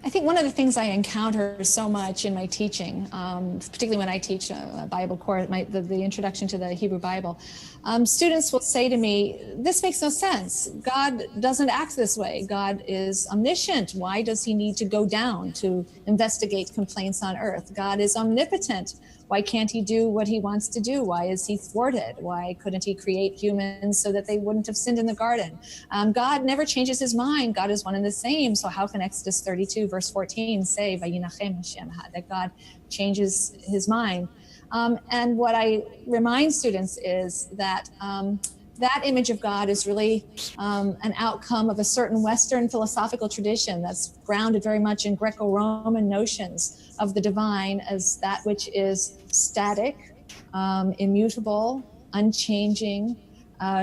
I think one of the things I encounter so much in my teaching, particularly when I teach a Bible course, the introduction to the Hebrew Bible, students will say to me, this makes no sense. God doesn't act this way. God is omniscient. Why does he need to go down to investigate complaints on earth? God is omnipotent. Why can't he do what he wants to do? Why is he thwarted? Why couldn't he create humans so that they wouldn't have sinned in the garden? God never changes his mind. God is one and the same. So how can Exodus 32 verse 14 say that God changes his mind? And what I remind students is that that image of God is really an outcome of a certain Western philosophical tradition that's grounded very much in Greco-Roman notions of the divine as that which is static, immutable, unchanging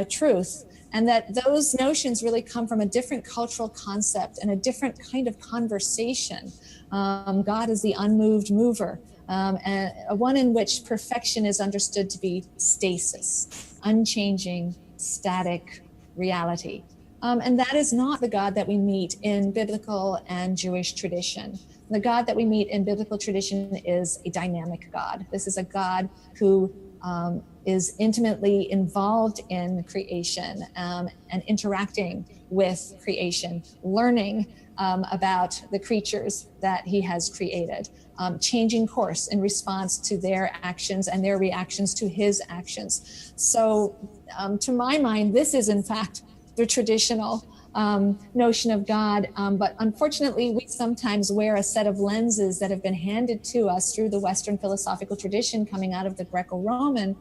truth. And that those notions really come from a different cultural concept and a different kind of conversation. God is the unmoved mover, and one in which perfection is understood to be stasis, unchanging, static reality. And that is not the God that we meet in biblical and Jewish tradition. The God that we meet in biblical tradition is a dynamic God. This is a God who is intimately involved in creation and interacting with creation, learning about the creatures that he has created, changing course in response to their actions and their reactions to his actions. So to my mind, this is in fact the traditional notion of God, but unfortunately we sometimes wear a set of lenses that have been handed to us through the Western philosophical tradition coming out of the Greco-Roman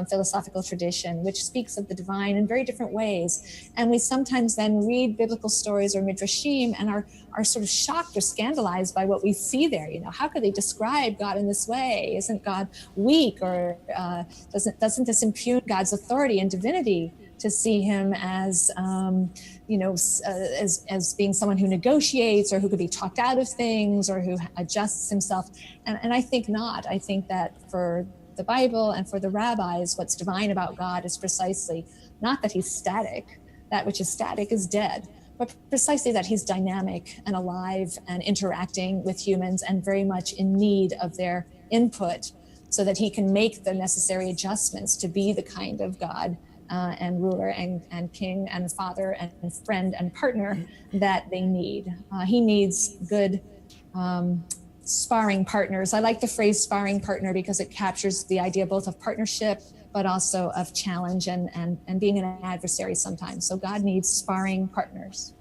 philosophical tradition, which speaks of the divine in very different ways. And we sometimes then read biblical stories or midrashim and are sort of shocked or scandalized by what we see there. You know, how could they describe God in this way? Isn't God weak, or doesn't this impugn God's authority and divinity to see him as as being someone who negotiates or who could be talked out of things or who adjusts himself? And I think not. I think that for the Bible and for the rabbis, what's divine about God is precisely not that he's static. That which is static is dead, but precisely that he's dynamic and alive and interacting with humans and very much in need of their input so that he can make the necessary adjustments to be the kind of God and ruler and king and father and friend and partner that they need. He needs good sparring partners. I like the phrase sparring partner because it captures the idea both of partnership, but also of challenge and being an adversary sometimes. So God needs sparring partners.